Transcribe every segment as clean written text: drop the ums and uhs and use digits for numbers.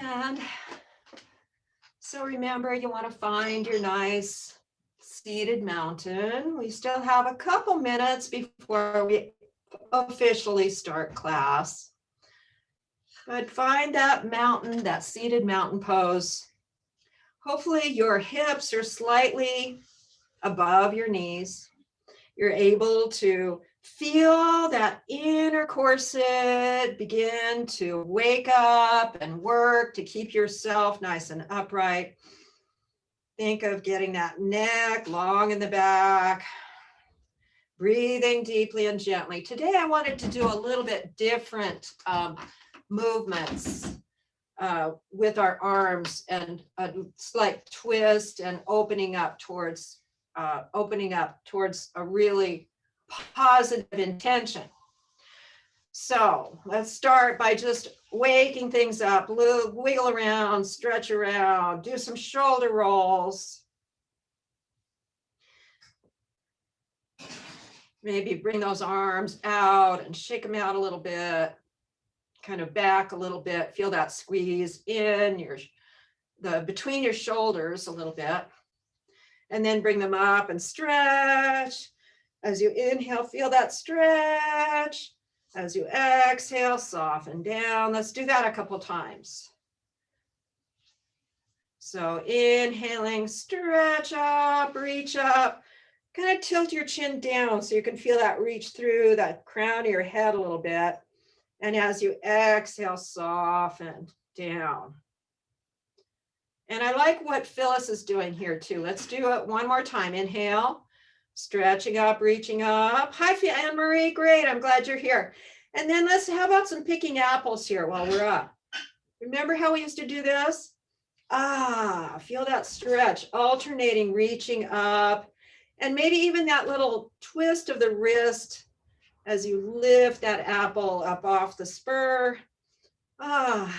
And so remember, you want to find your nice seated mountain. We still have a couple minutes before we officially start class. But find that mountain, that seated mountain pose. Hopefully your hips are slightly above your knees. You're able to feel that inner corset begin to wake up and work to keep yourself nice and upright. Think of getting that neck long in the back, breathing deeply and gently. Today I wanted to do a little bit different movements with our arms, and a slight twist and opening up towards a really positive intention. So let's start by just waking things up, wiggle around, stretch around, do some shoulder rolls. Maybe bring those arms out and shake them out a little bit, kind of back a little bit, feel that squeeze in between your shoulders a little bit. And then bring them up and stretch. As you inhale, feel that stretch. As you exhale, soften down. Let's do that a couple times. So inhaling, stretch up, reach up. Kind of tilt your chin down so you can feel that reach through that crown of your head a little bit. And as you exhale, soften down. And I like what Phyllis is doing here too. Let's do it one more time. Inhale, stretching up, reaching up. Hi, Anne Marie. Great. I'm glad you're here. And then how about some picking apples here while we're up? Remember how we used to do this? Feel that stretch, alternating, reaching up, and maybe even that little twist of the wrist as you lift that apple up off the spur. I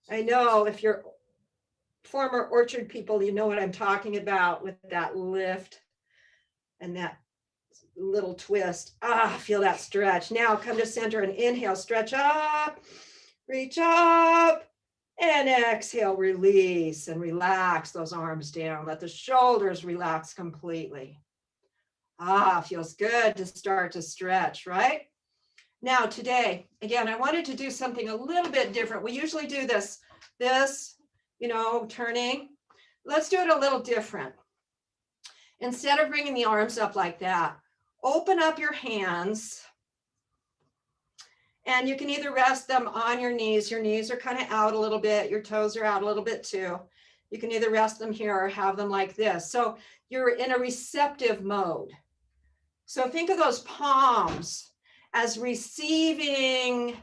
know if you're former orchard people, you know what I'm talking about with that lift and that little twist. Feel that stretch. Now come to center and inhale, stretch up, reach up, and exhale, release and relax those arms down. Let the shoulders relax completely. Feels good to start to stretch, right? Now today, again, I wanted to do something a little bit different. We usually do this, turning. Let's do it a little different. Instead of bringing the arms up like that, open up your hands, and you can either rest them on your knees. Your knees are kind of out a little bit. Your toes are out a little bit too. You can either rest them here or have them like this. So you're in a receptive mode. So think of those palms as receiving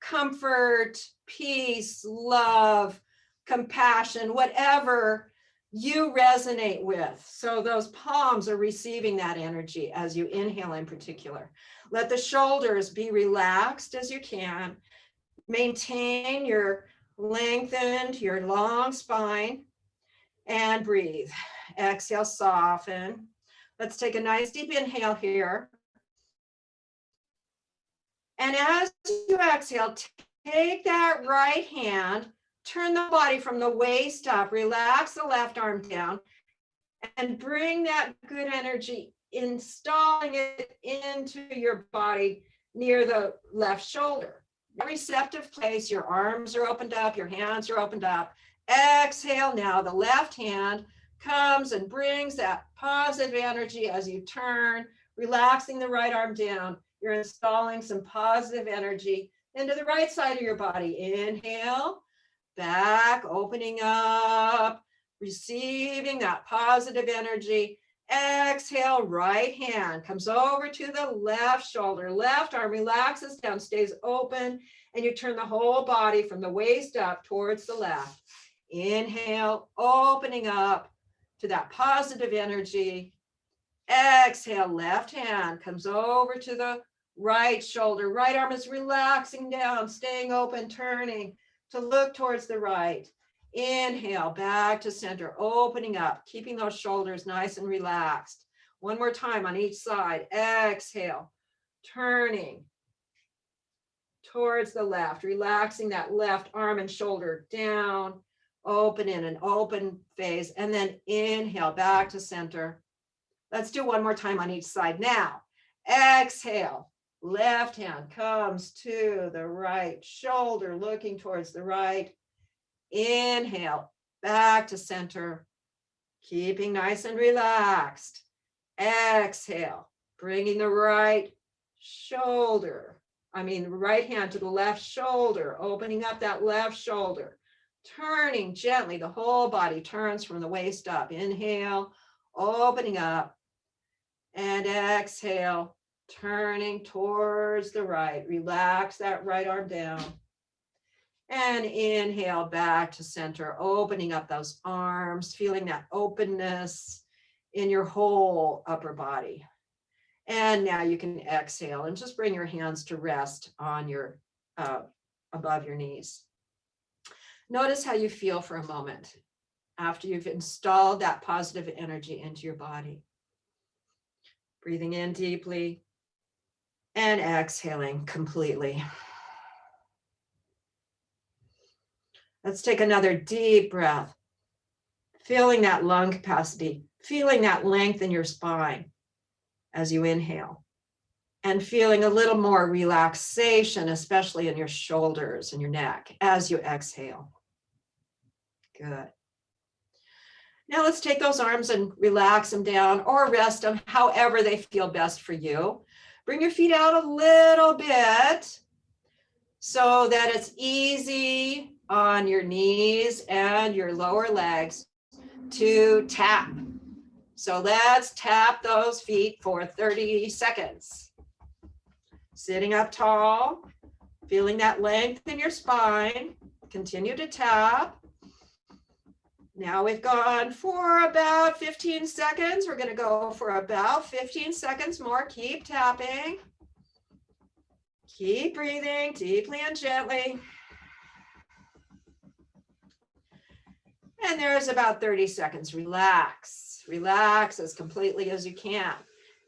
comfort, peace, love, compassion, whatever you resonate with. So those palms are receiving that energy as you inhale in particular. Let the shoulders be relaxed as you can. Maintain your lengthened, your long spine, and breathe. Exhale, soften. Let's take a nice deep inhale here. And as you exhale, take that right hand, turn the body from the waist up, relax the left arm down, and bring that good energy, installing it into your body near the left shoulder. A receptive place, your arms are opened up, your hands are opened up. Exhale now, the left hand comes and brings that positive energy as you turn, relaxing the right arm down. You're installing some positive energy into the right side of your body. Inhale, back, opening up, receiving that positive energy. Exhale, right hand comes over to the left shoulder. Left arm relaxes down, stays open, and you turn the whole body from the waist up towards the left. Inhale, opening up to that positive energy. Exhale, left hand comes over to the right shoulder. Right arm is relaxing down, staying open, turning to look towards the right. Inhale, back to center, opening up, keeping those shoulders nice and relaxed. One more time on each side. Exhale, turning towards the left, relaxing that left arm and shoulder down, open in an open phase, and then inhale back to center. Let's do one more time on each side now. Exhale, left hand comes to the right shoulder, looking towards the right. Inhale, back to center, keeping nice and relaxed. Exhale, bringing the right right hand to the left shoulder, opening up that left shoulder, turning gently. The whole body turns from the waist up. Inhale, opening up, and exhale, turning towards the right. Relax that right arm down. And inhale back to center, opening up those arms, feeling that openness in your whole upper body. And now you can exhale and just bring your hands to rest on your above your knees. Notice how you feel for a moment after you've installed that positive energy into your body. Breathing in deeply and exhaling completely. Let's take another deep breath, feeling that lung capacity, feeling that length in your spine as you inhale, and feeling a little more relaxation, especially in your shoulders and your neck as you exhale. Good. Now let's take those arms and relax them down or rest them however they feel best for you. Bring your feet out a little bit so that it's easy on your knees and your lower legs to tap. So let's tap those feet for 30 seconds. Sitting up tall, feeling that length in your spine. Continue to tap. Now we've gone for about 15 seconds. We're going to go for about 15 seconds more. Keep tapping. Keep breathing deeply and gently. And there's about 30 seconds. Relax. Relax as completely as you can.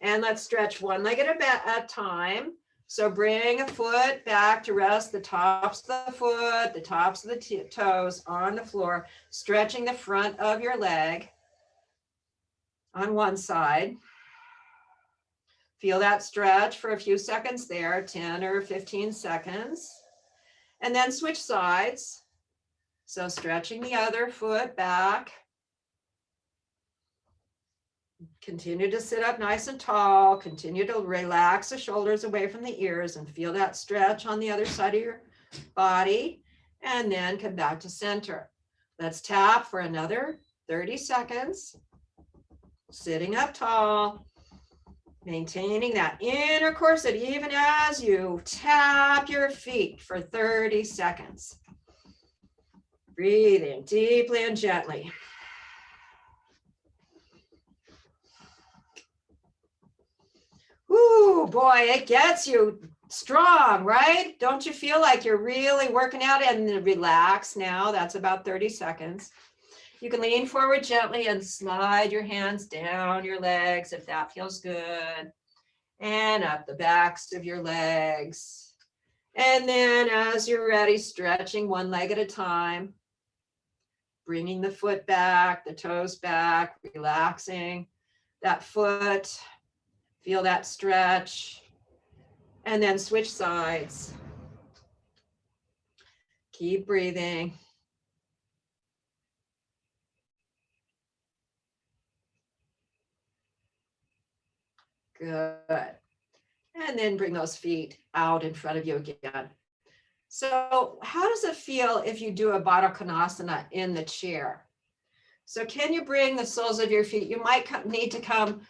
And let's stretch one leg at a time. So bring a foot back to rest the tops of the foot, the tops of the toes on the floor, stretching the front of your leg on one side. Feel that stretch for a few seconds there, 10 or 15 seconds. And then switch sides. So stretching the other foot back. Continue to sit up nice and tall. Continue to relax the shoulders away from the ears and feel that stretch on the other side of your body. And then come back to center. Let's tap for another 30 seconds. Sitting up tall. Maintaining that inner corset even as you tap your feet for 30 seconds. Breathing deeply and gently. Ooh, boy, it gets you strong, right? Don't you feel like you're really working out? And then relax now. That's about 30 seconds. You can lean forward gently and slide your hands down your legs if that feels good. And up the backs of your legs. And then as you're ready, stretching one leg at a time. Bringing the foot back, the toes back, relaxing that foot. Feel that stretch. And then switch sides. Keep breathing. Good. And then bring those feet out in front of you again. So how does it feel if you do a Baddha Konasana in the chair? So can you bring the soles of your feet? You might need to come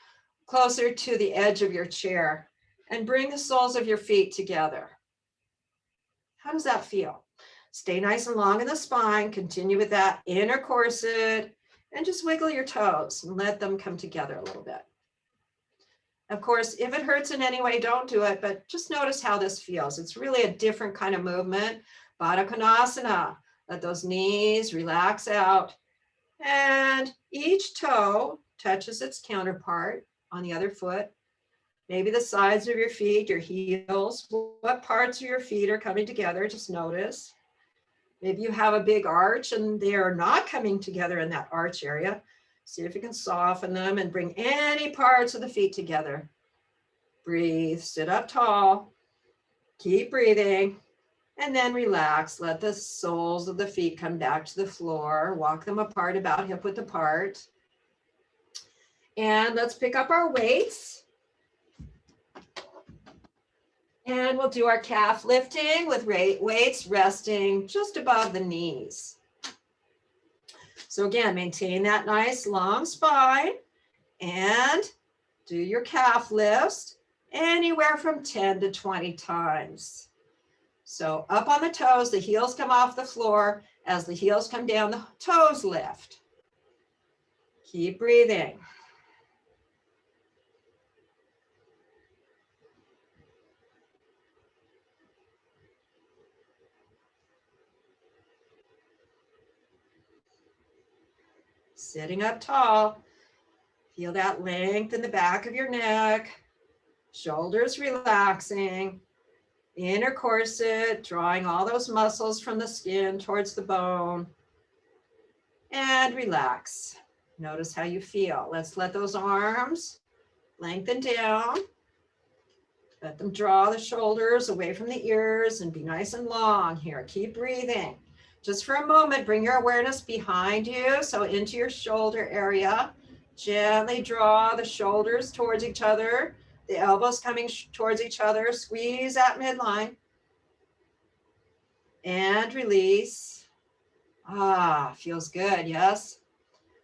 closer to the edge of your chair and bring the soles of your feet together. How does that feel? Stay nice and long in the spine. Continue with that inner corset and just wiggle your toes and let them come together a little bit. Of course, if it hurts in any way, don't do it, but just notice how this feels. It's really a different kind of movement. Baddha Konasana. Let those knees relax out. And each toe touches its counterpart on the other foot. Maybe the sides of your feet, your heels, what parts of your feet are coming together, just notice. Maybe you have a big arch and they are not coming together in that arch area. See if you can soften them and bring any parts of the feet together. Breathe, sit up tall, keep breathing, and then relax. Let the soles of the feet come back to the floor. Walk them apart, about hip width apart. And let's pick up our weights. And we'll do our calf lifting with weights resting just above the knees. So again, maintain that nice long spine and do your calf lifts anywhere from 10 to 20 times. So up on the toes, the heels come off the floor. As the heels come down, the toes lift. Keep breathing. Sitting up tall, feel that length in the back of your neck, shoulders relaxing, inner corset, drawing all those muscles from the skin towards the bone, and relax. Notice how you feel. Let's let those arms lengthen down. Let them draw the shoulders away from the ears and be nice and long here. Keep breathing. Just for a moment, bring your awareness behind you, so into your shoulder area. Gently draw the shoulders towards each other, the elbows coming towards each other. Squeeze at midline. And release. Feels good, yes?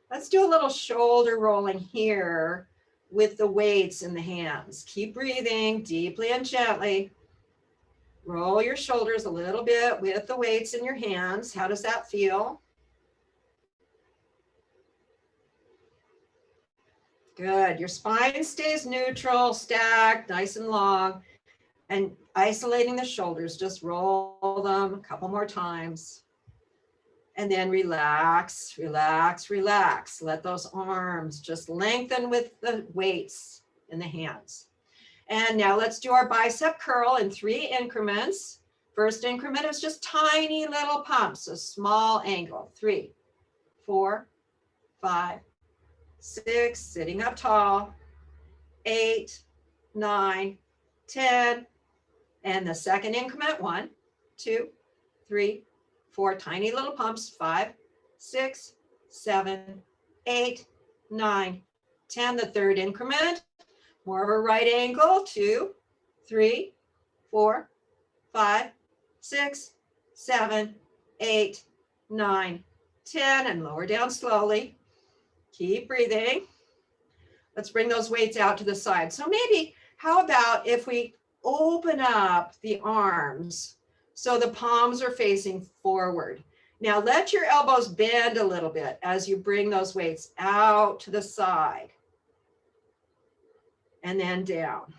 Let's do a little shoulder rolling here with the weights in the hands. Keep breathing deeply and gently. Roll your shoulders a little bit with the weights in your hands. How does that feel? Good. Your spine stays neutral, stacked, nice and long. And isolating the shoulders, just roll them a couple more times. And then relax, relax, relax. Let those arms just lengthen with the weights in the hands. And now let's do our bicep curl in 3 increments. First increment is just tiny little pumps, a small angle. 3, 4, 5, 6, sitting up tall, 8, 9, 10. And the second increment, 1, 2, 3, 4, tiny little pumps, 5, 6, 7, 8, 9, 10. The third increment, more of a right angle, 2, 3, 4, 5, 6, 7, 8, 9, 10, and lower down slowly. Keep breathing. Let's bring those weights out to the side. So maybe, how about if we open up the arms so the palms are facing forward? Now let your elbows bend a little bit as you bring those weights out to the side and then down.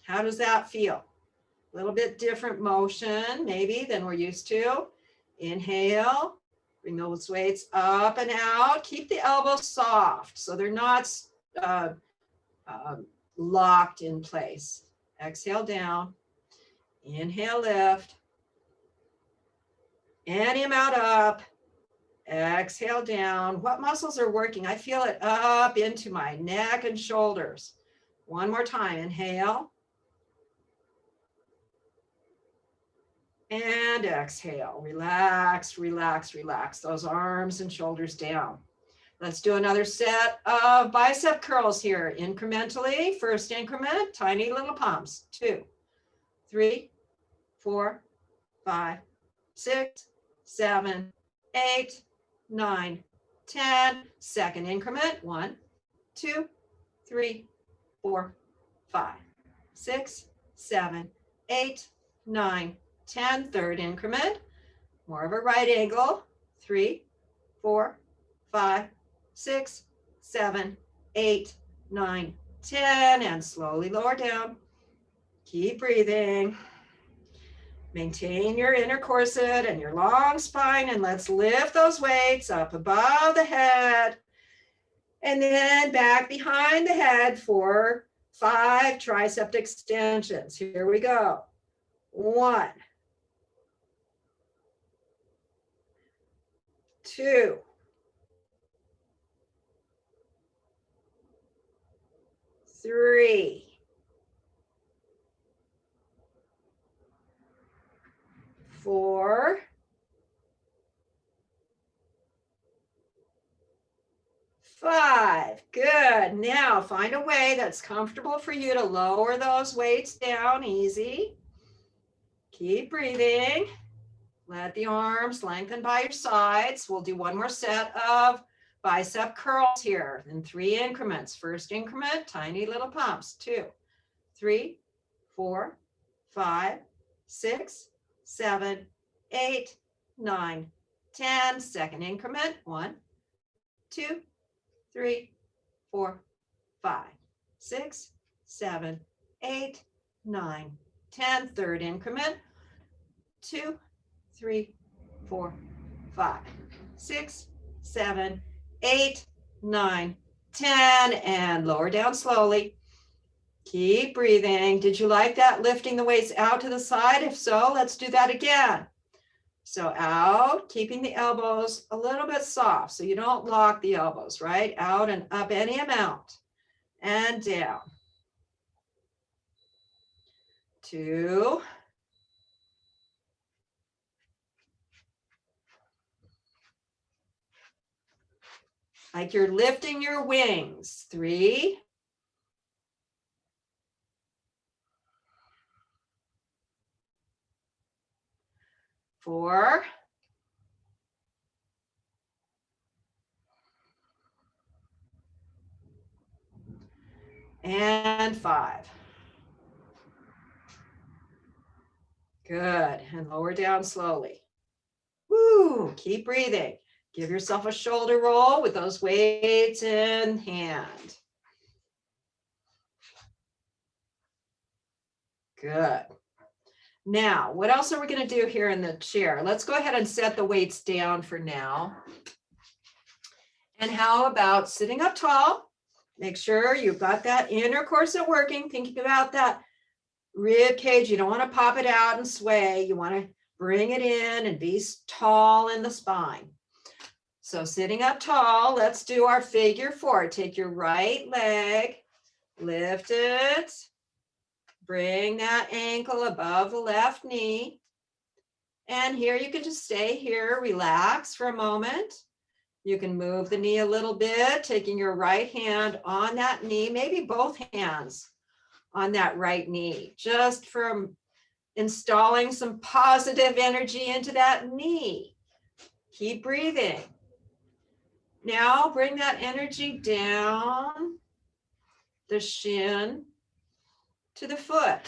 How does that feel? A little bit different motion maybe than we're used to. Inhale, bring those weights up and out. Keep the elbows soft so they're not locked in place. Exhale down. Inhale, lift. Any amount up. Exhale down. What muscles are working? I feel it up into my neck and shoulders. One more time. Inhale. And exhale. Relax, relax, relax. Those arms and shoulders down. Let's do another set of bicep curls here. Incrementally. First increment, tiny little pumps. 2, 3, 4, 5, 6, 7, 8, 9, 10. Second increment. 1, 2, 3, 4, 5, 6, 7, 8, 9, 10. Third increment. More of a right angle. 3, 4, 5, 6, 7, 8, 9, 10. And slowly lower down. Keep breathing. Maintain your inner corset and your long spine, and let's lift those weights up above the head and then back behind the head for 5 tricep extensions. Here we go. 1, 2, 3, 4, 5. Good. Now find a way that's comfortable for you to lower those weights down easy. Keep breathing. Let the arms lengthen by your sides. We'll do one more set of bicep curls here in 3 increments. First increment, tiny little pumps. 2, 3, 4, 5, 6, 7, 8, 9, 10. Second increment, 1, 2, 3, 4, 5, 6, 7, 8, 9, 10. Third increment, 2, 3, 4, 5, 6, 7, 8, 9, 10. And lower down slowly. Keep breathing. Did you like that? Lifting the weights out to the side? If so, let's do that again. So out, keeping the elbows a little bit soft so you don't lock the elbows, right? Out and up any amount. And down. 2. Like you're lifting your wings. 3. 4. And 5. Good. And lower down slowly. Woo. Keep breathing. Give yourself a shoulder roll with those weights in hand. Good. Now, what else are we going to do here in the chair? Let's go ahead and set the weights down for now. And how about sitting up tall? Make sure you've got that inner corset working, thinking about that rib cage. You don't want to pop it out and sway. You want to bring it in and be tall in the spine. So sitting up tall, let's do our figure 4. Take your right leg, lift it, bring that ankle above the left knee. And here you can just stay here, relax for a moment. You can move the knee a little bit, taking your right hand on that knee, maybe both hands on that right knee, just from installing some positive energy into that knee. Keep breathing. Now bring that energy down the shin to the foot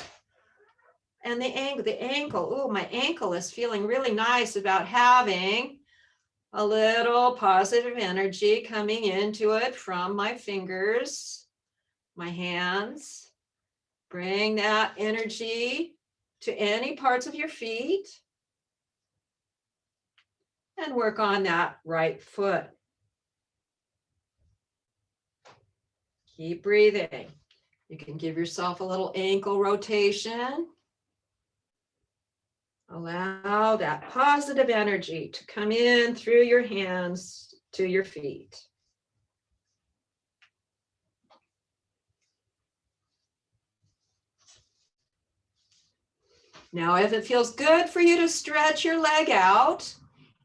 and the ankle. Oh, my ankle is feeling really nice about having a little positive energy coming into it from my fingers, my hands. Bring that energy to any parts of your feet and work on that right foot. Keep breathing. You can give yourself a little ankle rotation. Allow that positive energy to come in through your hands to your feet. Now, if it feels good for you to stretch your leg out,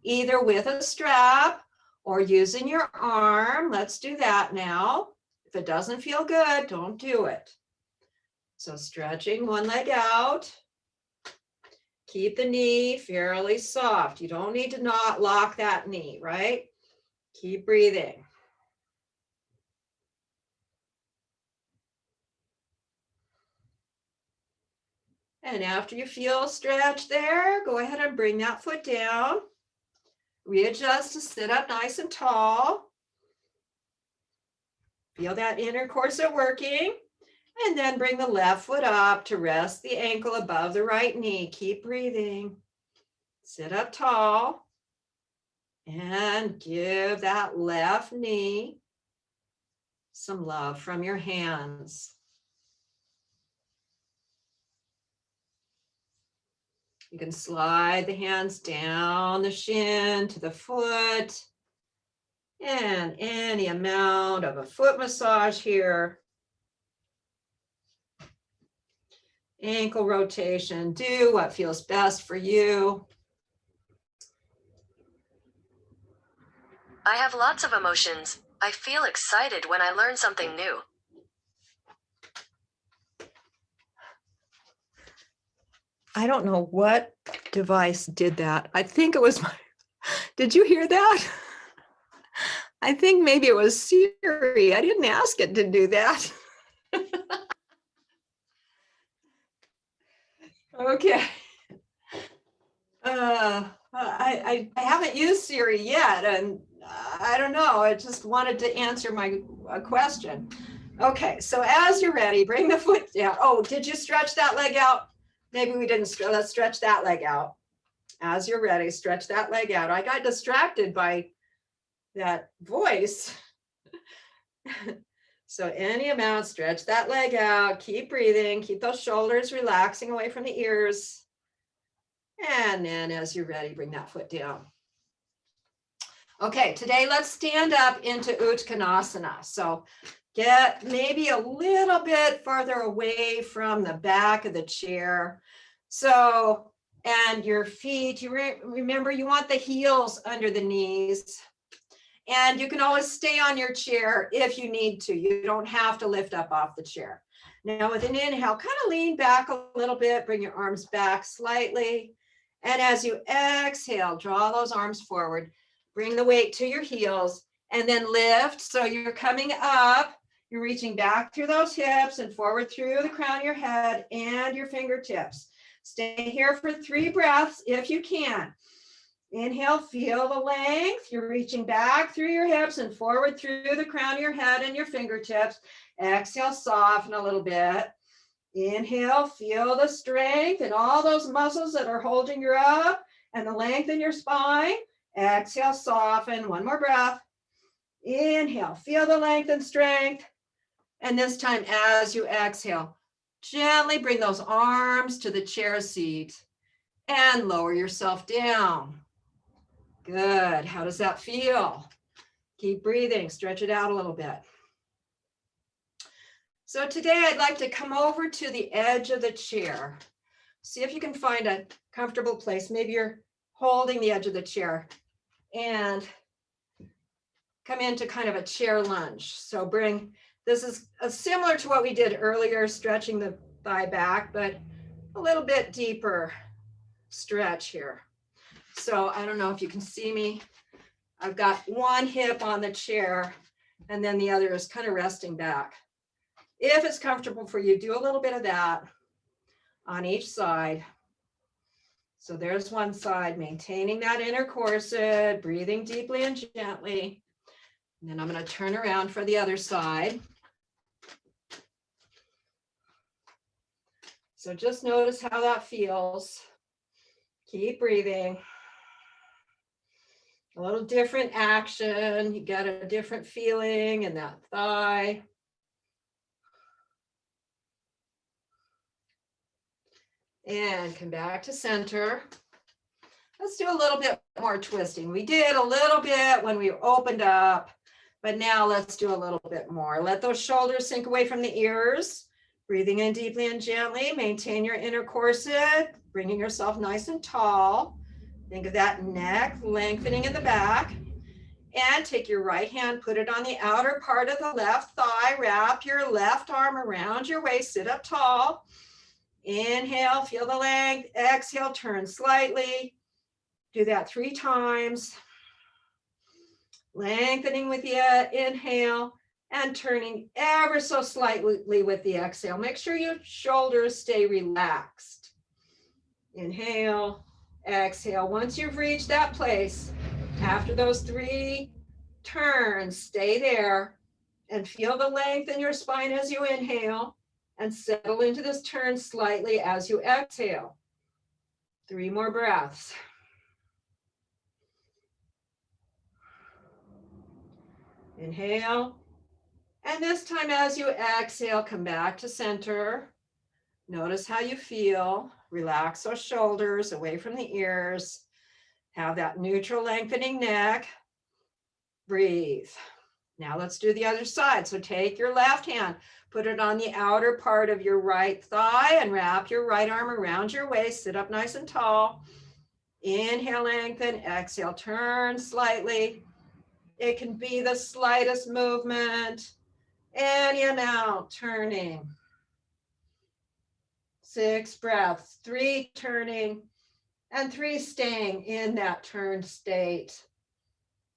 either with a strap or using your arm, let's do that now. If it doesn't feel good, don't do it. So stretching one leg out. Keep the knee fairly soft. You don't need to not lock that knee, right? Keep breathing. And after you feel stretched there, go ahead and bring that foot down. Readjust to sit up nice and tall. Feel that inner corset working. And then bring the left foot up to rest the ankle above the right knee. Keep breathing. Sit up tall. And give that left knee some love from your hands. You can slide the hands down the shin to the foot, and any amount of a foot massage here. Ankle rotation, do what feels best for you. I have lots of emotions. I feel excited when I learn something new. I don't know what device did that. I think it was my, did you hear that? I think maybe it was Siri. I didn't ask it to do that. Okay. I haven't used Siri yet, and I don't know. I just wanted to answer my question. Okay, so as you're ready, bring the foot down. Oh, did you stretch that leg out? Maybe we didn't. Let's stretch that leg out. As you're ready, stretch that leg out. I got distracted by that voice. So any amount, stretch that leg out, keep breathing, keep those shoulders relaxing away from the ears. And then as you're ready, bring that foot down. Okay, today let's stand up into Uttanasana. So get maybe a little bit farther away from the back of the chair. So, and your feet, you remember you want the heels under the knees. And you can always stay on your chair if you need to. You don't have to lift up off the chair. Now with an inhale, kind of lean back a little bit, bring your arms back slightly. And as you exhale, draw those arms forward, bring the weight to your heels, and then lift. So you're coming up, you're reaching back through those hips and forward through the crown of your head and your fingertips. Stay here for 3 breaths if you can. Inhale, feel the length. You're reaching back through your hips and forward through the crown of your head and your fingertips. Exhale, soften a little bit. Inhale, feel the strength and all those muscles that are holding you up and the length in your spine. Exhale, soften. One more breath. Inhale, feel the length and strength. And this time, as you exhale, gently bring those arms to the chair seat and lower yourself down. Good. How does that feel? Keep breathing. Stretch it out a little bit. So today I'd like to come over to the edge of the chair. See if you can find a comfortable place. Maybe you're holding the edge of the chair and come into kind of a chair lunge. So this is similar to what we did earlier, stretching the thigh back, but a little bit deeper stretch here. So I don't know if you can see me. I've got one hip on the chair and then the other is kind of resting back. If it's comfortable for you, do a little bit of that on each side. So there's one side, maintaining that inner corset, breathing deeply and gently. And then I'm going to turn around for the other side. So just notice how that feels. Keep breathing. A little different action. You get a different feeling in that thigh. And come back to center. Let's do a little bit more twisting. We did a little bit when we opened up, but now let's do a little bit more. Let those shoulders sink away from the ears. Breathing in deeply and gently. Maintain your inner corset, bringing yourself nice and tall. Think of that neck lengthening in the back. And take your right hand, put it on the outer part of the left thigh. Wrap your left arm around your waist. Sit up tall. Inhale, feel the length. Exhale, turn slightly. Do that 3 times. Lengthening with the inhale and turning ever so slightly with the exhale. Make sure your shoulders stay relaxed. Inhale, exhale. Once you've reached that place, after those 3 turns, stay there and feel the length in your spine as you inhale and settle into this turn slightly as you exhale. 3 more breaths. Inhale. And this time as you exhale, come back to center. Notice how you feel. Relax those shoulders away from the ears. Have that neutral lengthening neck. Breathe. Now let's do the other side. So take your left hand, put it on the outer part of your right thigh and wrap your right arm around your waist. Sit up nice and tall. Inhale, lengthen. Exhale, turn slightly. It can be the slightest movement. In and out, turning. 6 breaths, 3 turning, and 3 staying in that turned state.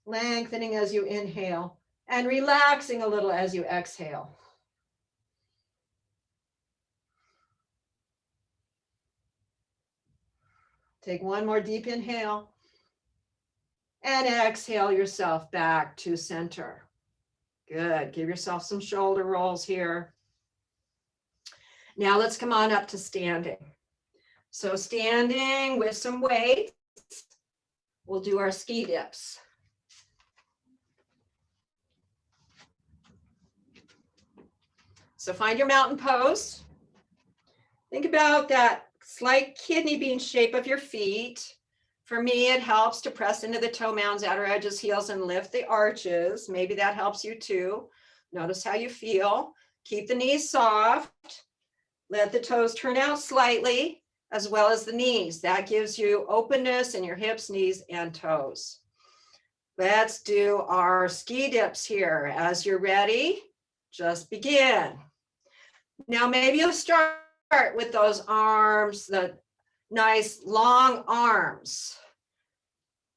Lengthening as you inhale and relaxing a little as you exhale. Take one more deep inhale and exhale yourself back to center. Good. Give yourself some shoulder rolls here. Now let's come on up to standing. So standing with some weights, we'll do our ski dips. So find your mountain pose. Think about that slight kidney bean shape of your feet. For me, it helps to press into the toe mounds, outer edges, heels, and lift the arches. Maybe that helps you too. Notice how you feel. Keep the knees soft. Let the toes turn out slightly, as well as the knees. That gives you openness in your hips, knees, and toes. Let's do our ski dips here. As you're ready, just begin. Now, maybe you'll start with those arms, the nice long arms.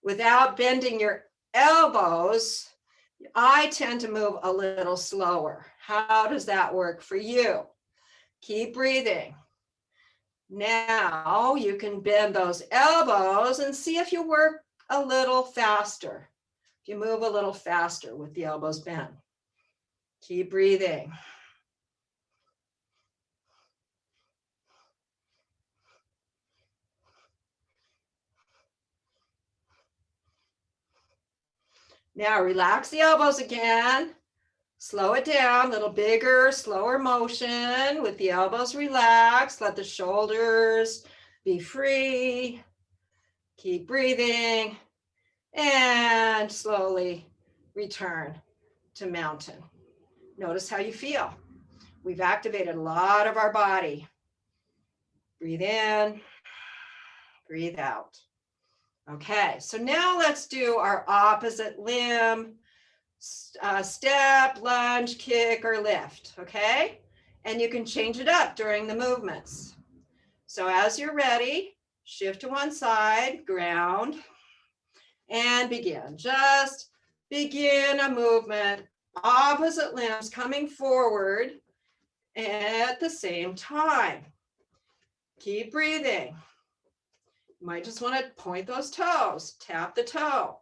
Without bending your elbows, I tend to move a little slower. How does that work for you? Keep breathing. Now you can bend those elbows and see if you work a little faster. If you move a little faster with the elbows bent. Keep breathing. Now relax the elbows again. Slow it down, a little bigger, slower motion with the elbows relaxed. Let the shoulders be free. Keep breathing and slowly return to mountain. Notice how you feel. We've activated a lot of our body. Breathe in, breathe out. Okay, so now let's do our opposite limb. Step, lunge, kick, or lift, okay? And you can change it up during the movements. So as you're ready, shift to one side, ground, and begin. Just begin a movement, opposite limbs coming forward at the same time. Keep breathing. You might just want to point those toes, tap the toe.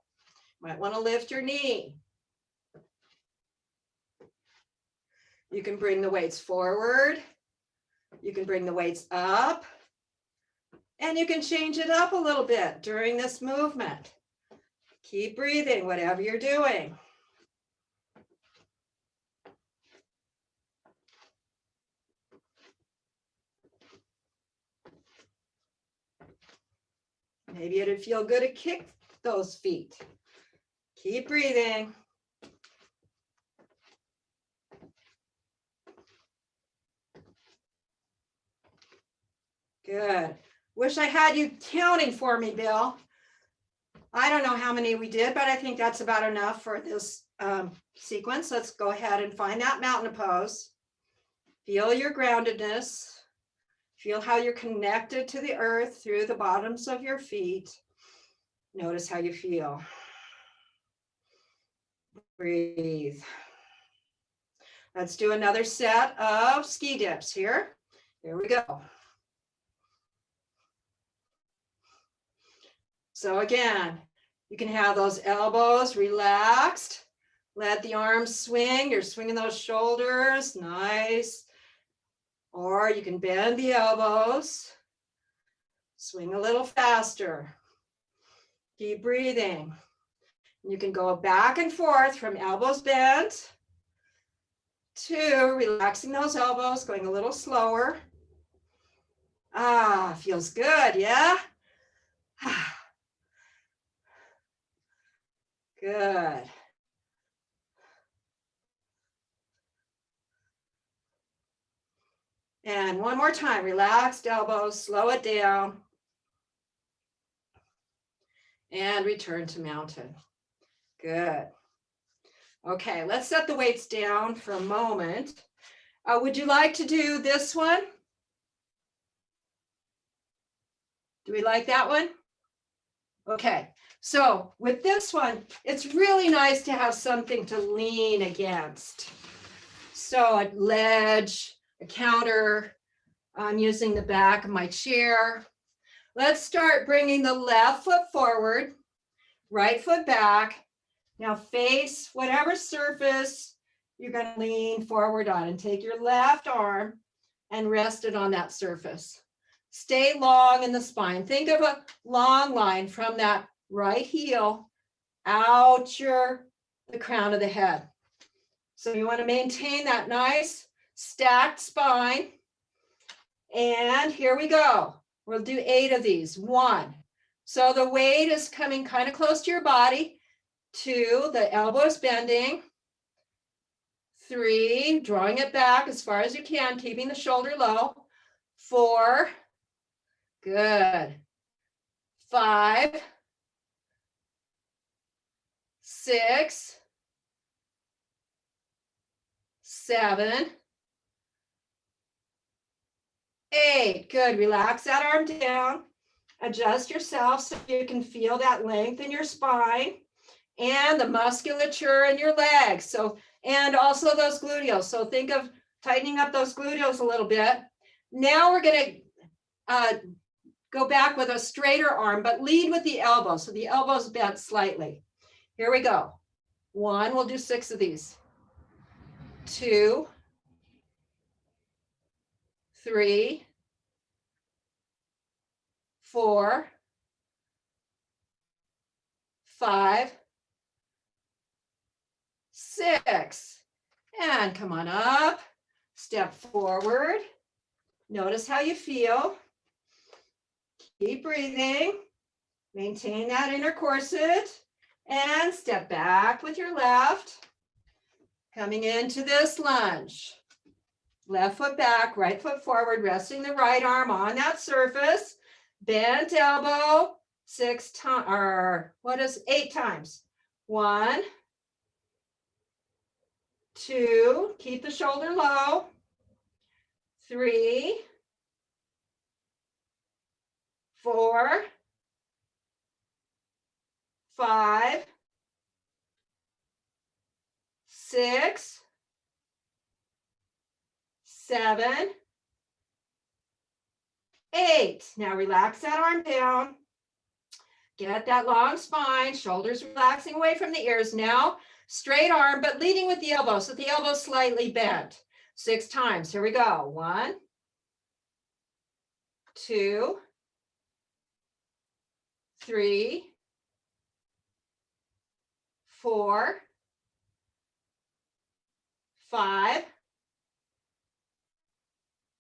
Might want to lift your knee. You can bring the weights forward. You can bring the weights up. And you can change it up a little bit during this movement. Keep breathing, whatever you're doing. Maybe it'd feel good to kick those feet. Keep breathing. Good. Wish I had you counting for me, Bill. I don't know how many we did, but I think that's about enough for this sequence. Let's go ahead and find that mountain pose. Feel your groundedness. Feel how you're connected to the earth through the bottoms of your feet. Notice how you feel. Breathe. Let's do another set of ski dips here. Here we go. So again, you can have those elbows relaxed. Let the arms swing. You're swinging those shoulders. Nice. Or you can bend the elbows. Swing a little faster. Keep breathing. You can go back and forth from elbows bent to relaxing those elbows, going a little slower. Ah, feels good, yeah? Good. And one more time, relaxed elbows, slow it down. And return to mountain. Good. Okay, let's set the weights down for a moment. Would you like to do this one? Do we like that one? Okay, so with this one, it's really nice to have something to lean against. So a ledge, a counter. I'm using the back of my chair. Let's start bringing the left foot forward, right foot back. Now face whatever surface you're going to lean forward on, and take your left arm and rest it on that surface. Stay long in the spine. Think of a long line from that right heel out the crown of the head. So you want to maintain that nice stacked spine. And here we go. We'll do 8 of these. 1. So the weight is coming kind of close to your body. 2, the elbows bending. 3, drawing it back as far as you can, keeping the shoulder low. 4, good. 5, 6, 7, 8. Good. Relax that arm down. Adjust yourself so you can feel that length in your spine and the musculature in your legs. So, and also those gluteals. So think of tightening up those gluteals a little bit. Now we're going to go back with a straighter arm, but lead with the elbow. So the elbow's bent slightly. Here we go. 1, we'll do 6 of these. 2, 3, 4, 5, 6. And come on up. Step forward. Notice how you feel. Keep breathing. Maintain that inner corset. And step back with your left. Coming into this lunge. Left foot back, right foot forward, resting the right arm on that surface. Bent elbow 6 times, or 8 times. 1, 2, keep the shoulder low. 3, 4, 5, 6, 7, 8. Now relax that arm down. Get that long spine, shoulders relaxing away from the ears. Now straight arm, but leading with the elbow, so the elbow slightly bent. 6 times. Here we go. 1, 2, 3, 4, 5,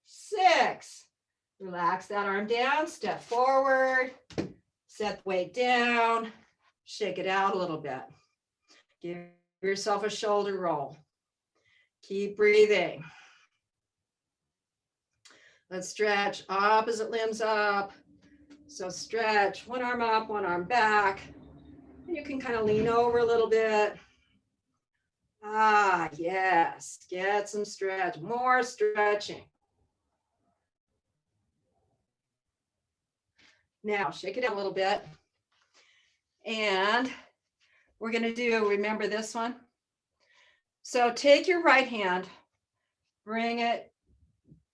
6. Relax that arm down, step forward, set the weight down, shake it out a little bit. Give yourself a shoulder roll. Keep breathing. Let's stretch opposite limbs up. So stretch one arm up, one arm back. And you can kind of lean over a little bit. Ah, yes, get some stretch, more stretching. Now shake it out a little bit. And we're going to do, remember this one? So take your right hand, bring it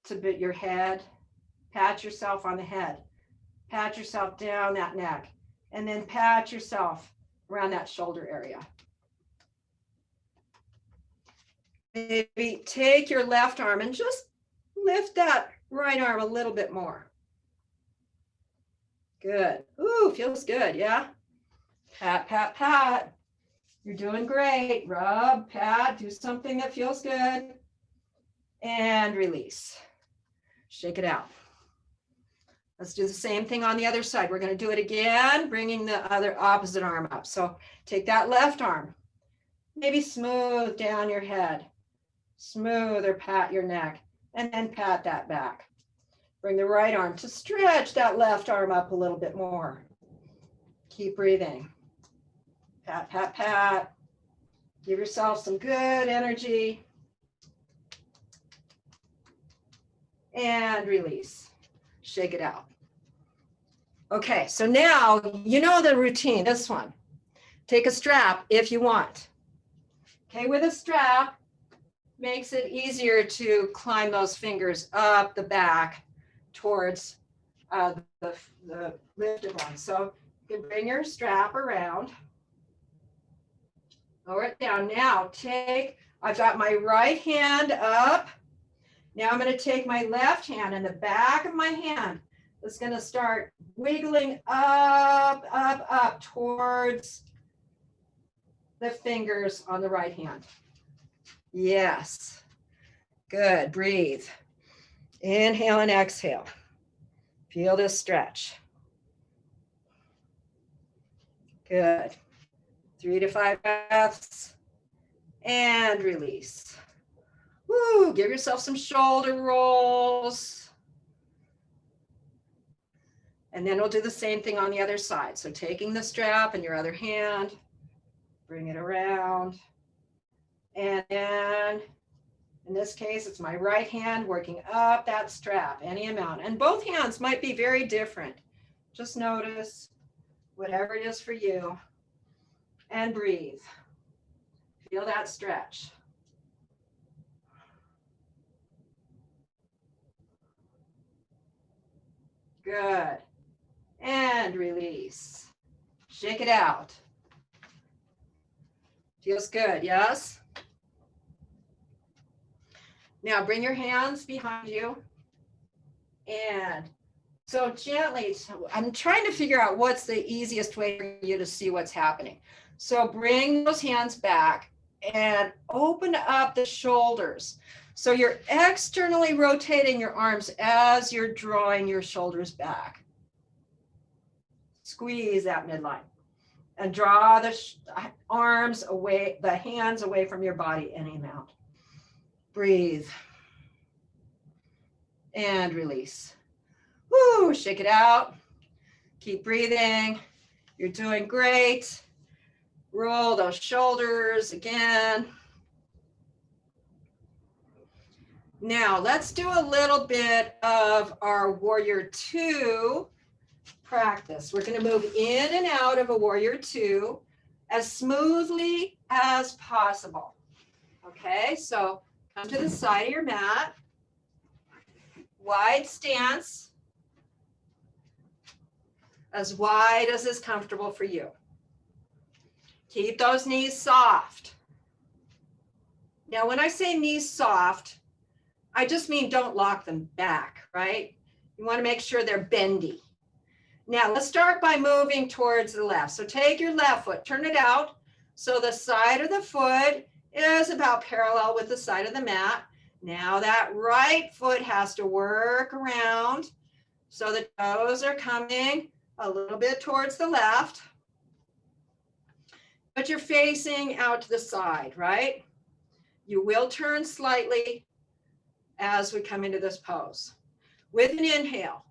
to your head, pat yourself on the head, pat yourself down that neck, and then pat yourself around that shoulder area. Maybe take your left arm and just lift that right arm a little bit more. Good. Ooh, feels good, yeah? Pat, pat, pat. You're doing great. Rub, pat, do something that feels good. And release. Shake it out. Let's do the same thing on the other side. We're going to do it again, bringing the other opposite arm up. So take that left arm, maybe smooth down your head, smooth or pat your neck, and then pat that back. Bring the right arm to stretch that left arm up a little bit more. Keep breathing. Pat, pat, pat. Give yourself some good energy. And release. Shake it out. Okay, so now you know the routine, this one. Take a strap if you want. Okay, with a strap, makes it easier to climb those fingers up the back towards the lifted one. So you can bring your strap around, lower it down. Now I've got my right hand up. Now I'm going to take my left hand, and the back of my hand is going to start wiggling up, up, up towards the fingers on the right hand. Yes. Good. Breathe. Inhale and exhale. Feel this stretch. Good. 3 to 5 breaths. And release. Woo, give yourself some shoulder rolls. And then we'll do the same thing on the other side. So taking the strap in your other hand, bring it around. And then in this case, it's my right hand working up that strap, any amount. And both hands might be very different. Just notice whatever it is for you. And breathe. Feel that stretch. Good. And release. Shake it out. Feels good, yes? Now bring your hands behind you. And so gently, I'm trying to figure out what's the easiest way for you to see what's happening. So bring those hands back and open up the shoulders. So you're externally rotating your arms as you're drawing your shoulders back. Squeeze that midline and draw the arms away, the hands away from your body any amount. Breathe and release. Woo, shake it out. Keep breathing. You're doing great. Roll those shoulders again. Now let's do a little bit of our Warrior 2 practice. We're going to move in and out of a Warrior 2 as smoothly as possible. Okay, so come to the side of your mat. Wide stance. As wide as is comfortable for you. Keep those knees soft. Now, when I say knees soft, I just mean don't lock them back, right? You want to make sure they're bendy. Now, let's start by moving towards the left. So take your left foot, turn it out. So the side of the foot is about parallel with the side of the mat. Now that right foot has to work around so the toes are coming a little bit towards the left. But you're facing out to the side, right? You will turn slightly as we come into this pose. With an inhale,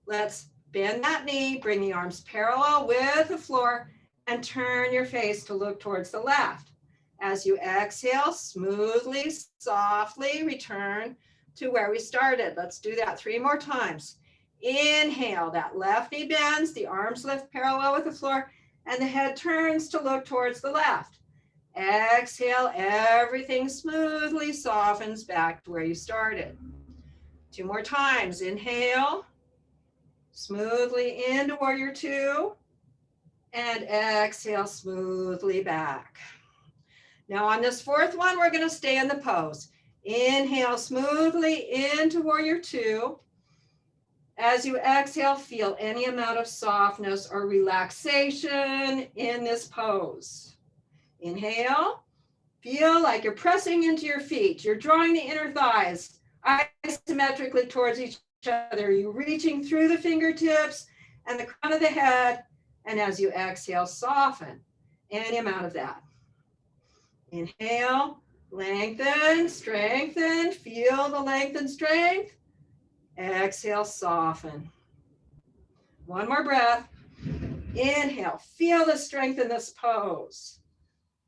let's bend that knee, bring the arms parallel with the floor, and turn your face to look towards the left. As you exhale, smoothly, softly return to where we started. Let's do that 3 more times. Inhale, that left knee bends, the arms lift parallel with the floor, and the head turns to look towards the left. Exhale, everything smoothly softens back to where you started. 2 more times. Inhale, smoothly into Warrior 2, and exhale smoothly back. Now on this 4th one, we're going to stay in the pose. Inhale smoothly into Warrior 2. As you exhale, feel any amount of softness or relaxation in this pose. Inhale, feel like you're pressing into your feet. You're drawing the inner thighs isometrically towards each other. You're reaching through the fingertips and the crown of the head. And as you exhale, soften any amount of that. Inhale, lengthen, strengthen, feel the length and strength. Exhale, soften. One more breath. Inhale, feel the strength in this pose.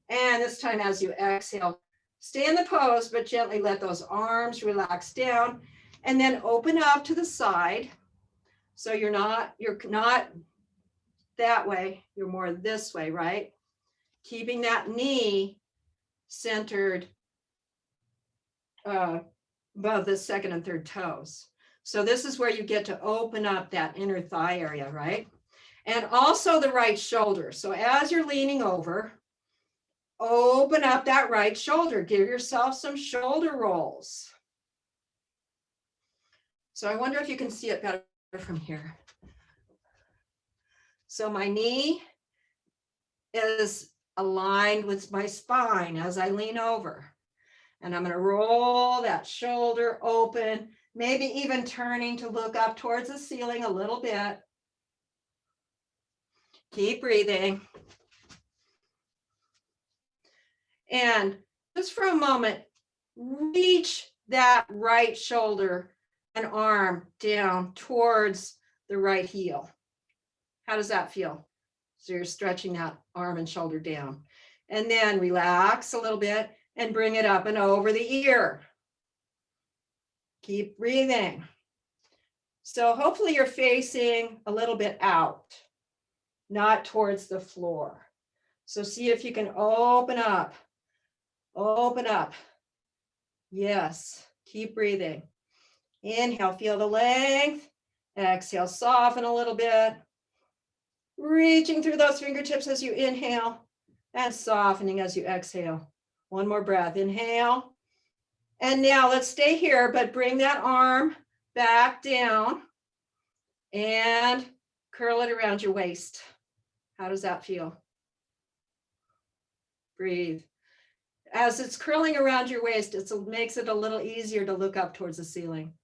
And this time as you exhale, stay in the pose, but gently let those arms relax down and then open up to the side. So you're not that way, you're more this way, right? Keeping that knee centered above the second and third toes. So this is where you get to open up that inner thigh area, right? And also the right shoulder. So as you're leaning over, open up that right shoulder. Give yourself some shoulder rolls. So I wonder if you can see it better from here. So my knee is aligned with my spine as I lean over. And I'm going to roll that shoulder open, maybe even turning to look up towards the ceiling a little bit. Keep breathing. And just for a moment, reach that right shoulder and arm down towards the right heel. How does that feel? So you're stretching that arm and shoulder down. And then relax a little bit and bring it up and over the ear. Keep breathing. So hopefully you're facing a little bit out, not towards the floor. So see if you can open up. Open up. Yes, keep breathing. Inhale, feel the length. Exhale, soften a little bit. Reaching through those fingertips as you inhale and softening as you exhale. One more breath, inhale. And now let's stay here, but bring that arm back down and curl it around your waist. How does that feel? Breathe. As it's curling around your waist, it makes it a little easier to look up towards the ceiling.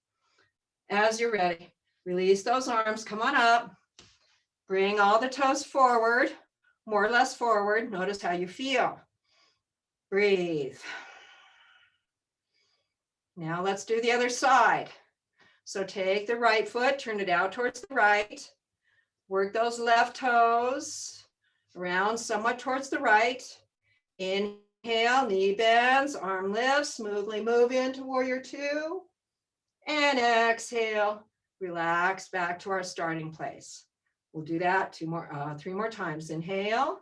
As you're ready, release those arms, come on up. Bring all the toes forward, more or less forward. Notice how you feel. Breathe. Now let's do the other side. So take the right foot, turn it out towards the right. Work those left toes around somewhat towards the right. Inhale, knee bends, arm lifts, smoothly move into warrior two. And exhale, relax back to our starting place. We'll do that three more times. Inhale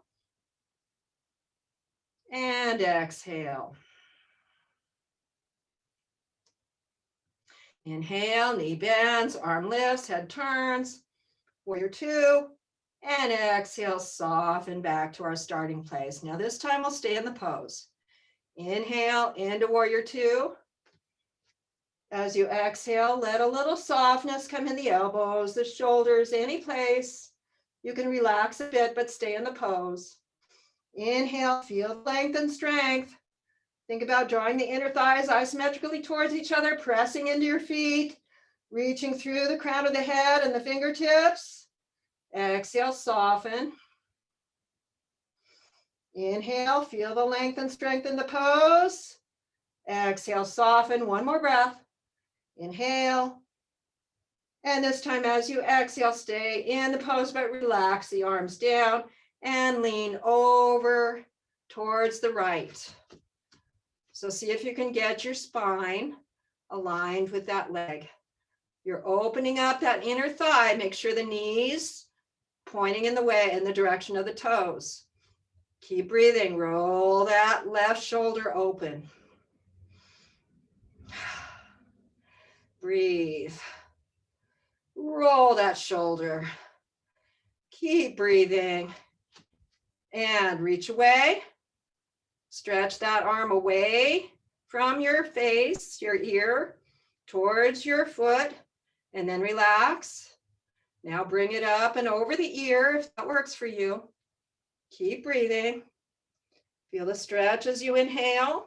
and exhale. Inhale, knee bends, arm lifts, head turns, warrior two, and exhale, soften back to our starting place. Now this time we'll stay in the pose. Inhale into warrior two. As you exhale, let a little softness come in the elbows, the shoulders, any place. You can relax a bit, but stay in the pose. Inhale, feel length and strength. Think about drawing the inner thighs isometrically towards each other, pressing into your feet, reaching through the crown of the head and the fingertips. Exhale, soften. Inhale, feel the length and strength in the pose. Exhale, soften. One more breath. Inhale. And this time as you exhale, stay in the pose, but relax the arms down and lean over towards the right. So see if you can get your spine aligned with that leg. You're opening up that inner thigh. Make sure the knees pointing in the direction of the toes. Keep breathing. Roll that left shoulder open. Breathe. Roll that shoulder. Keep breathing. And reach away. Stretch that arm away from your face, your ear, towards your foot, and then relax. Now bring it up and over the ear if that works for you. Keep breathing. Feel the stretch as you inhale.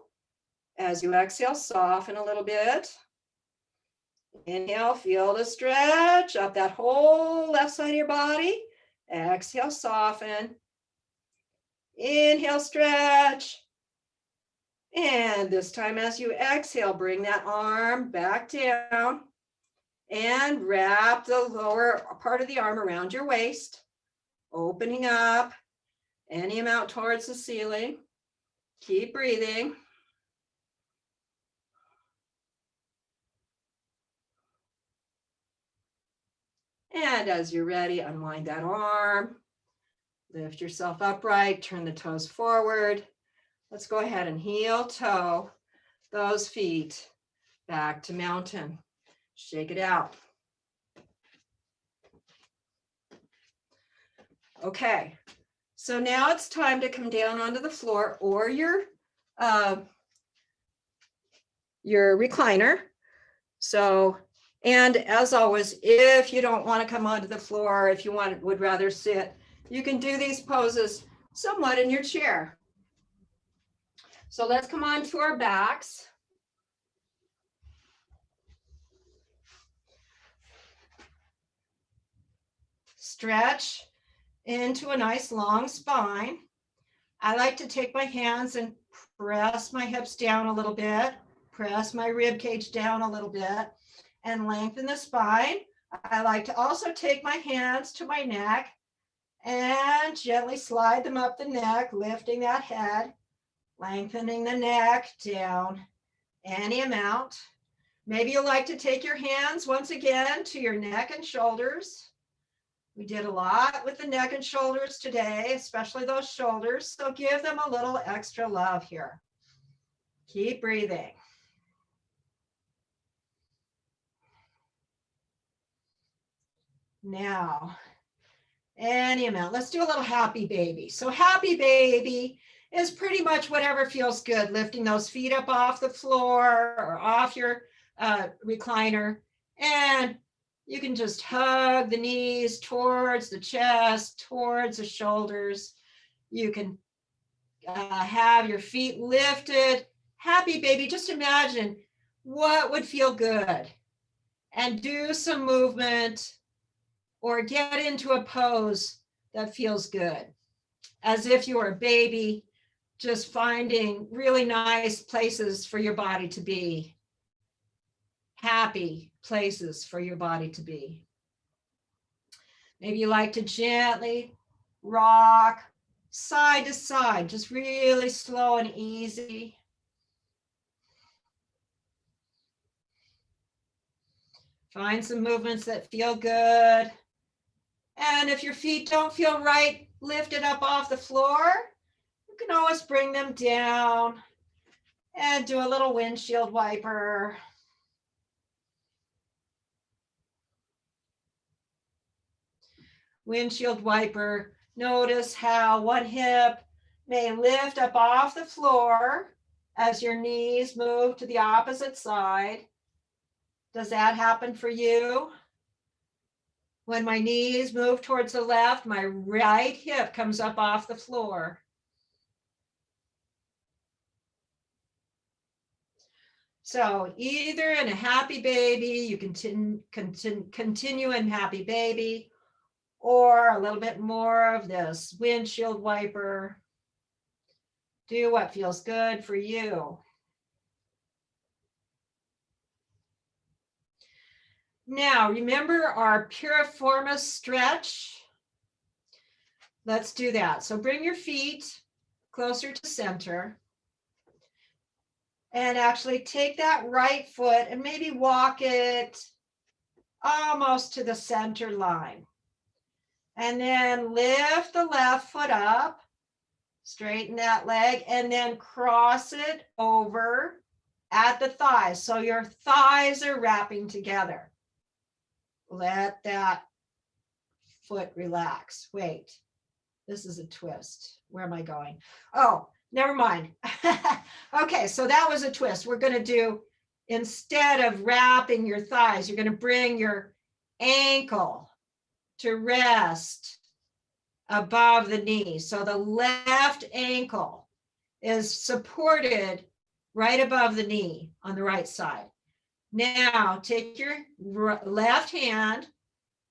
As you exhale, soften a little bit. Inhale, feel the stretch up that whole left side of your body. Exhale, soften. Inhale, stretch. And this time as you exhale, bring that arm back down and wrap the lower part of the arm around your waist, opening up any amount towards the ceiling. Keep breathing. And as you're ready, unwind that arm. Lift yourself upright, turn the toes forward. Let's go ahead and heel toe those feet back to mountain. Shake it out. Okay, so now it's time to come down onto the floor or your recliner. So, and as always, if you don't want to come onto the floor, if you would rather sit, you can do these poses somewhat in your chair. So let's come on to our backs. Stretch into a nice long spine. I like to take my hands and press my hips down a little bit, press my rib cage down a little bit, and lengthen the spine. I like to also take my hands to my neck and gently slide them up the neck, lifting that head, lengthening the neck down any amount. Maybe you like to take your hands once again to your neck and shoulders. We did a lot with the neck and shoulders today, especially those shoulders. So give them a little extra love here. Keep breathing. Now, any amount. Let's do a little happy baby. So happy baby is pretty much whatever feels good, lifting those feet up off the floor or off your recliner. And you can just hug the knees towards the chest, towards the shoulders. You can have your feet lifted. Happy baby, just imagine what would feel good and do some movement or get into a pose that feels good. As if you were a baby, just finding really nice places for your body to be. Happy places for your body to be. Maybe you like to gently rock side to side, just really slow and easy. Find some movements that feel good. And if your feet don't feel right, lifted up off the floor, you can always bring them down and do a little windshield wiper. Windshield wiper, notice how one hip may lift up off the floor as your knees move to the opposite side. Does that happen for you? When my knees move towards the left, my right hip comes up off the floor. So either in a happy baby, you continue in happy baby, or a little bit more of this windshield wiper. Do what feels good for you. Now, remember our piriformis stretch? Let's do that. So bring your feet closer to center. And actually take that right foot and maybe walk it almost to the center line. And then lift the left foot up, straighten that leg, and then cross it over at the thighs. So your thighs are wrapping together. Let that foot relax. Wait, this is a twist. Where am I going? Oh, never mind. Okay, so that was a twist. We're going to do, instead of wrapping your thighs, you're going to bring your ankle to rest above the knee. So the left ankle is supported right above the knee on the right side. Now take your left hand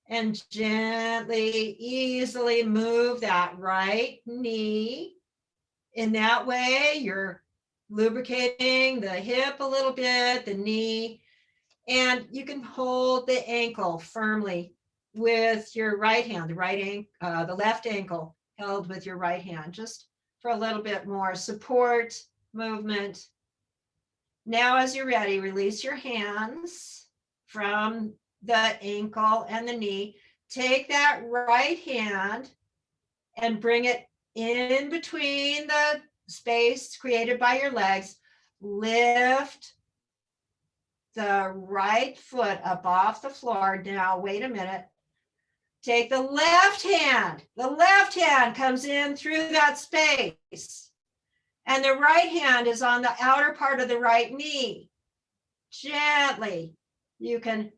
and gently, easily move that right knee. In that way, you're lubricating the hip a little bit, the knee, and you can hold the ankle firmly with your right hand, the left ankle held with your right hand, just for a little bit more support, movement. Now, as you're ready, release your hands from the ankle and the knee. Take that right hand and bring it in between the space created by your legs. Lift the right foot up off the floor. Now, wait a minute. Take the left hand. The left hand comes in through that space. And the right hand is on the outer part of the right knee. Gently, you can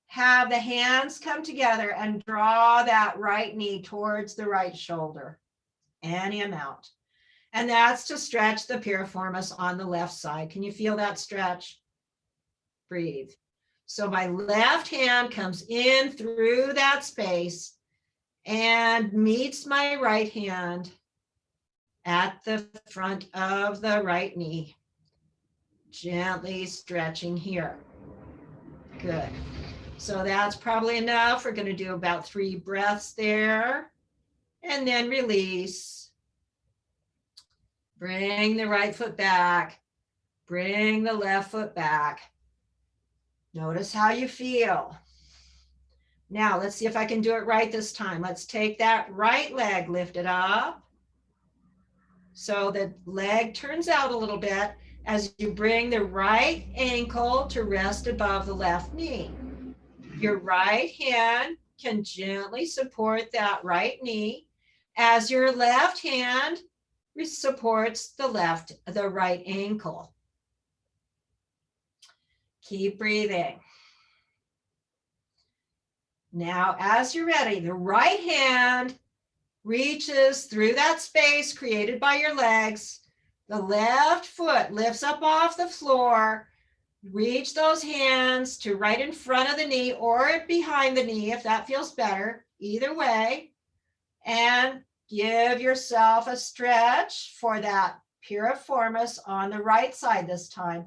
have the hands come together and draw that right knee towards the right shoulder, any amount. And that's to stretch the piriformis on the left side. Can you feel that stretch? Breathe. So my left hand comes in through that space and meets my right hand at the front of the right knee. Gently stretching here. Good. So that's probably enough. We're going to do about 3 breaths there. And then release. Bring the right foot back. Bring the left foot back. Notice how you feel. Now, let's see if I can do it right this time. Let's take that right leg, lift it up. So the leg turns out a little bit as you bring the right ankle to rest above the left knee. Your right hand can gently support that right knee as your left hand supports the right ankle. Keep breathing. Now, as you're ready, the right hand reaches through that space created by your legs. The left foot lifts up off the floor. Reach those hands to right in front of the knee or behind the knee if that feels better. Either way. And give yourself a stretch for that piriformis on the right side this time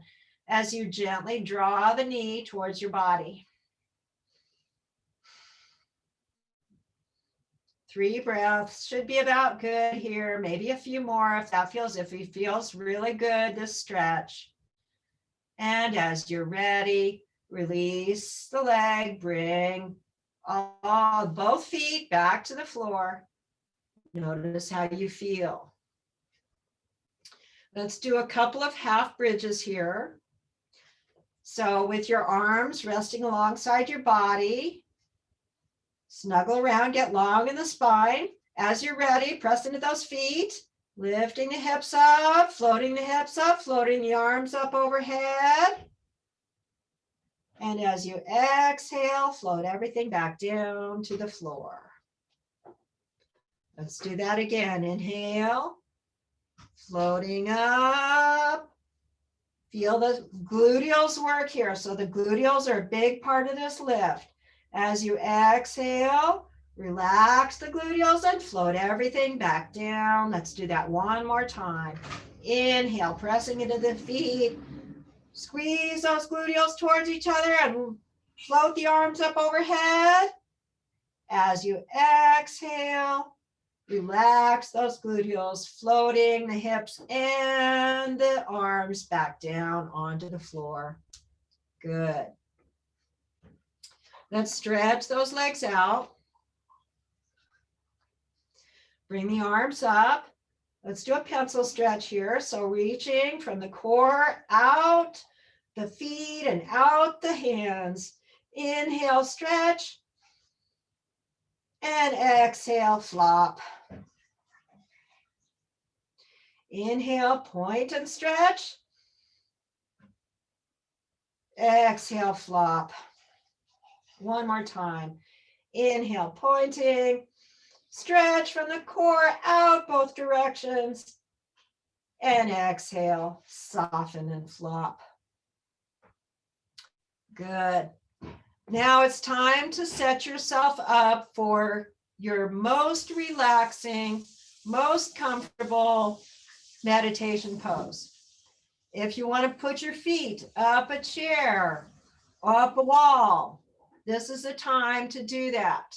as you gently draw the knee towards your body. 3 breaths should be about good here. Maybe a few more if it feels really good, this stretch. And as you're ready, release the leg, bring both feet back to the floor. Notice how you feel. Let's do a couple of half bridges here. So with your arms resting alongside your body, snuggle around, get long in the spine. As you're ready, press into those feet, lifting the hips up, floating the arms up overhead. And as you exhale, float everything back down to the floor. Let's do that again. Inhale, floating up. Feel the gluteals work here. So the gluteals are a big part of this lift. As you exhale, relax the gluteals and float everything back down. Let's do that one more time. Inhale, pressing into the feet. Squeeze those gluteals towards each other and float the arms up overhead. As you exhale, relax those gluteals, floating the hips and the arms back down onto the floor. Good. Let's stretch those legs out. Bring the arms up. Let's do a pencil stretch here. So reaching from the core out the feet and out the hands. Inhale, stretch. And exhale, flop. Inhale, point and stretch. Exhale, flop. One more time. Inhale, pointing. Stretch from the core out both directions. And exhale, soften and flop. Good. Now it's time to set yourself up for your most relaxing, most comfortable meditation pose. If you want to put your feet up a chair, up a wall, this is the time to do that.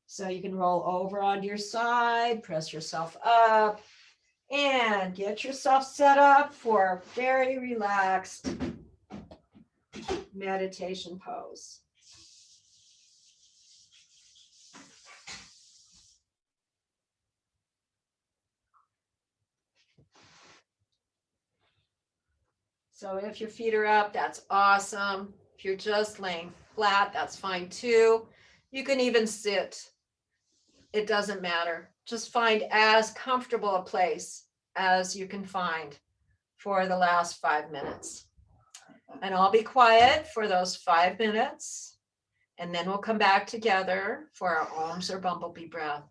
So you can roll over onto your side, press yourself up, and get yourself set up for a very relaxed meditation pose. So if your feet are up, that's awesome. If you're just laying flat, that's fine too. You can even sit. It doesn't matter. Just find as comfortable a place as you can find for the last 5 minutes. And I'll be quiet for those 5 minutes. And then we'll come back together for our Ohms or bumblebee breath.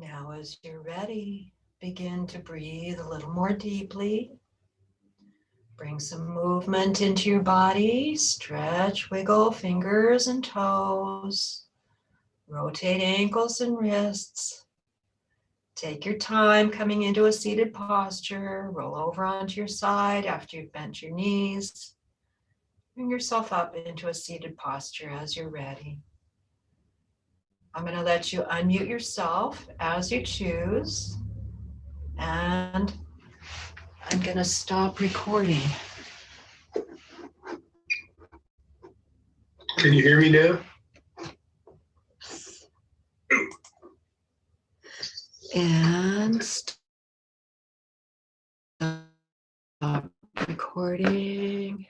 Now, as you're ready, begin to breathe a little more deeply. Bring some movement into your body. Stretch, wiggle fingers and toes. Rotate ankles and wrists. Take your time coming into a seated posture. Roll over onto your side after you've bent your knees. Bring yourself up into a seated posture as you're ready. I'm going to let you unmute yourself as you choose. And I'm going to stop recording. Can you hear me now? And stop recording.